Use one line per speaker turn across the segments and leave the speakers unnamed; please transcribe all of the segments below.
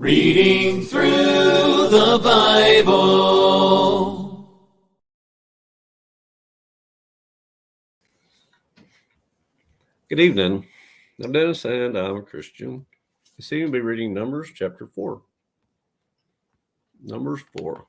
Reading through the Bible.
Good evening. I'm Dennis and I'm a Christian. This evening we'll be reading Numbers chapter 4. Numbers 4.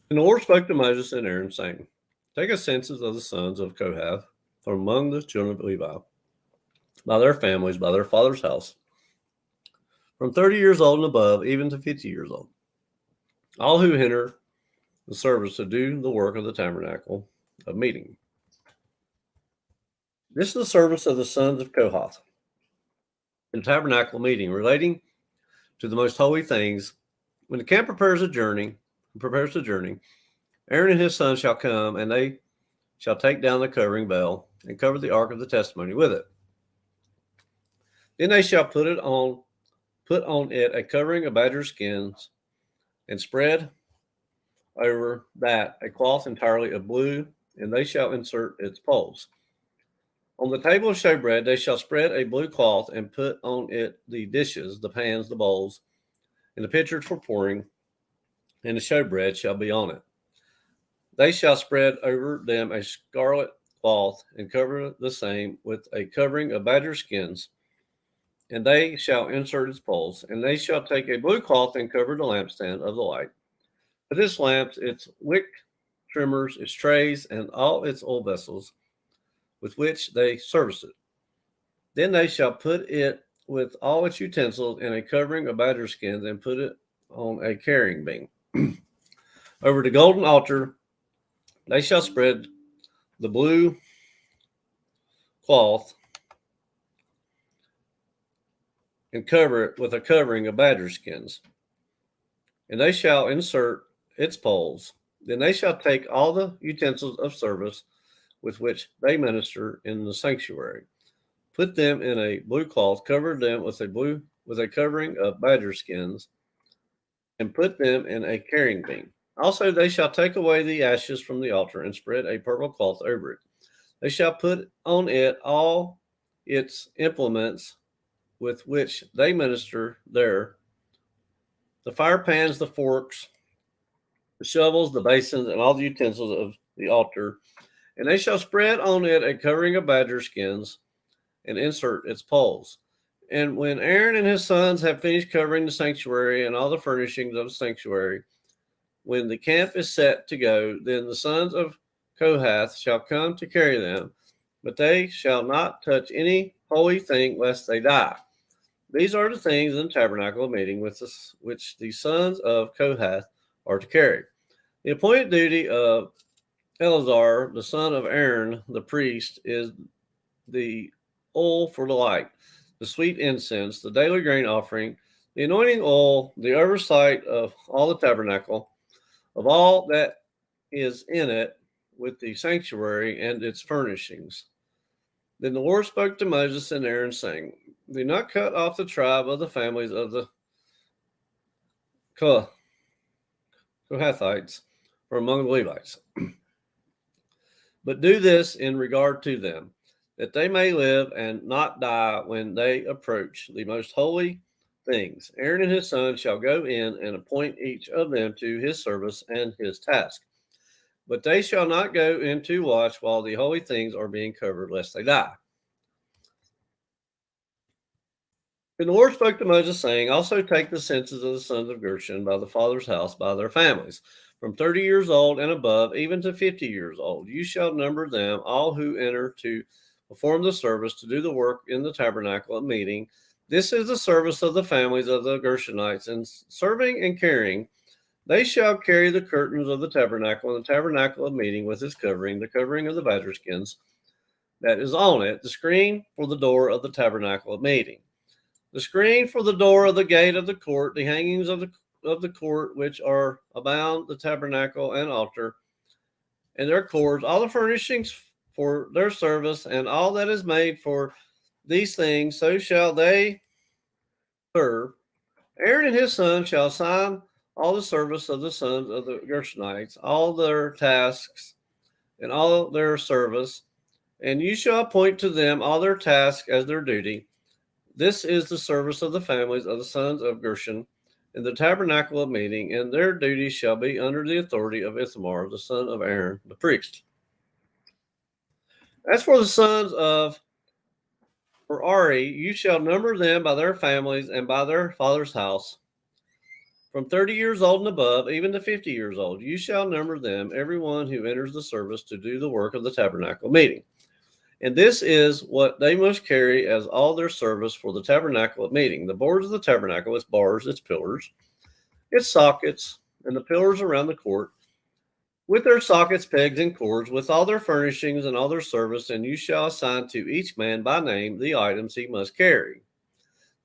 And the Lord spoke to Moses and Aaron, saying, Take a census of the sons of Kohath from among the children of Levi, by their families, by their father's house, from 30 years old and above, even to 50 years old. All who enter the service to do the work of the tabernacle of meeting. This is the service of the sons of Kohath in tabernacle meeting, relating to the most holy things. When the camp prepares the journey, Aaron and his sons shall come, and they shall take down the covering veil and cover the ark of the testimony with it. Then they shall put on it a covering of badger skins, and spread over that a cloth entirely of blue, and they shall insert its poles. On the table of showbread they shall spread a blue cloth, and put on it the dishes, the pans, the bowls, and the pitchers for pouring, and the showbread shall be on it. They shall spread over them a scarlet cloth, and cover the same with a covering of badger skins, and they shall insert its poles. And they shall take a blue cloth and cover the lampstand of the light, with its lamps, its wick trimmers, its trays, and all its oil vessels with which they service it. Then they shall put it with all its utensils in a covering of badger skins, and put it on a carrying beam. Over the golden altar they shall spread the blue cloth and cover it with a covering of badger skins, and they shall insert its poles. Then they shall take all the utensils of service with which they minister in the sanctuary, put them in a blue cloth, cover them with a covering of badger skins, and put them in a carrying beam. Also they shall take away the ashes from the altar, and spread a purple cloth over it. They shall put on it all its implements with which they minister there, the fire pans, the forks, the shovels, the basins, and all the utensils of the altar. And they shall spread on it a covering of badger skins, and insert its poles. And when Aaron and his sons have finished covering the sanctuary and all the furnishings of the sanctuary, when the camp is set to go, then the sons of Kohath shall come to carry them, but they shall not touch any holy thing lest they die. These are the things in the tabernacle of meeting which the sons of Kohath are to carry. The appointed duty of Eleazar, the son of Aaron, the priest, is the oil for the light, the sweet incense, the daily grain offering, the anointing oil, the oversight of all the tabernacle, of all that is in it, with the sanctuary and its furnishings. Then the Lord spoke to Moses and Aaron, saying, Do not cut off the tribe of the families of the Kohathites from among the Levites, but do this in regard to them, that they may live and not die when they approach the most holy things. Aaron and his sons shall go in and appoint each of them to his service and his task. But they shall not go in to watch while the holy things are being covered, lest they die. And the Lord spoke to Moses, saying, Also take the census of the sons of Gershon by the father's house, by their families, from 30 years old and above, even to 50 years old. You shall number them, all who enter to perform the service, to do the work in the tabernacle of meeting. This is the service of the families of the Gershonites, and serving and carrying. They shall carry the curtains of the tabernacle, and the tabernacle of meeting with its covering, the covering of the badger skins that is on it, the screen for the door of the tabernacle of meeting, the screen for the door of the gate of the court, the hangings of the court which are about the tabernacle and altar, and their cords, all the furnishings for their service, and all that is made for these things, so shall they serve. Aaron and his son shall assign all the service of the sons of the Gershonites, all their tasks, and all their service, and you shall appoint to them all their tasks as their duty. This is the service of the families of the sons of Gershon in the tabernacle of meeting, and their duties shall be under the authority of Ithamar, the son of Aaron, the priest. As for the sons of Merari, you shall number them by their families and by their father's house. From 30 years old and above, even to 50 years old, you shall number them, everyone who enters the service to do the work of the tabernacle meeting. And this is what they must carry as all their service for the tabernacle of meeting. The boards of the tabernacle, its bars, its pillars, its sockets, and the pillars around the court, with their sockets, pegs, and cords, with all their furnishings and all their service, and you shall assign to each man by name the items he must carry.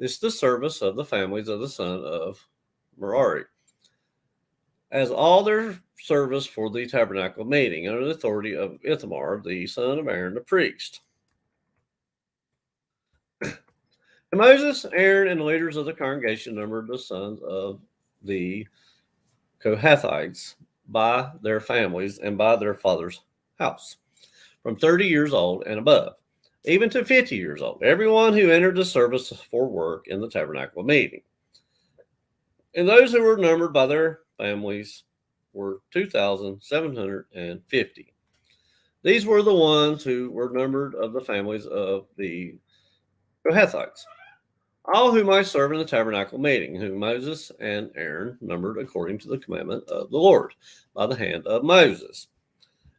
This is the service of the families of the son of Merari, as all their service for the tabernacle meeting, under the authority of Ithamar, the son of Aaron, the priest. And Moses, Aaron, and the leaders of the congregation numbered the sons of the Kohathites by their families and by their father's house, from 30 years old and above, even to 50 years old, everyone who entered the service for work in the tabernacle meeting. And those who were numbered by their families were 2,750. These were the ones who were numbered of the families of the Kohathites, all who might serve in the tabernacle meeting, whom Moses and Aaron numbered according to the commandment of the Lord by the hand of Moses.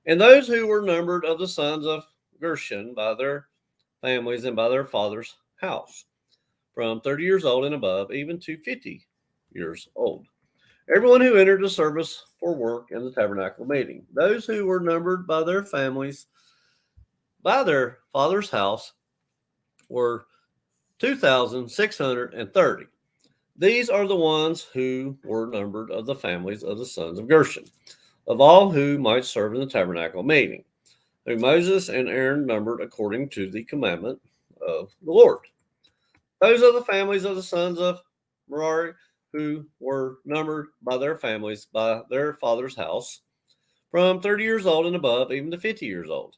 And those who were numbered of the sons of Gershon by their families and by their father's house, from 30 years old and above, even to 50 years old, everyone who entered the service for work in the tabernacle meeting. Those who were numbered by their families, by their father's house, were 2,630. These are the ones who were numbered of the families of the sons of Gershon, of all who might serve in the tabernacle meeting, whom Moses and Aaron numbered according to the commandment of the Lord. Those are the families of the sons of Merari, who were numbered by their families, by their father's house, from 30 years old and above, even to 50 years old,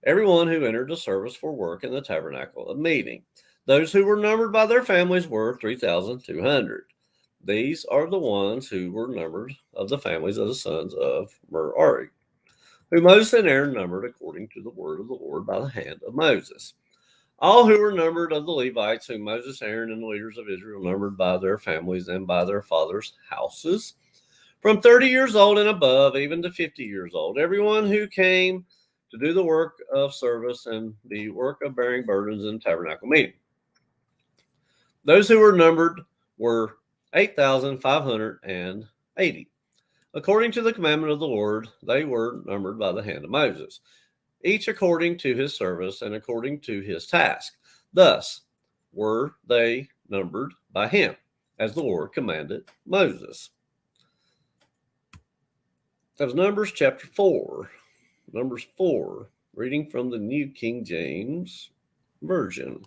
everyone who entered the service for work in the tabernacle of meeting. Those who were numbered by their families were 3,200. These are the ones who were numbered of the families of the sons of Merari, whom Moses and Aaron numbered according to the word of the Lord by the hand of Moses. All who were numbered of the Levites, whom Moses, Aaron, and the leaders of Israel numbered by their families and by their fathers' houses, from 30 years old and above, even to 50 years old, everyone who came to do the work of service and the work of bearing burdens in the tabernacle meeting. Those who were numbered were 8,580. According to the commandment of the Lord, they were numbered by the hand of Moses, each according to his service and according to his task. Thus were they numbered by him, as the Lord commanded Moses. That was Numbers chapter 4. Numbers 4, reading from the New King James Version.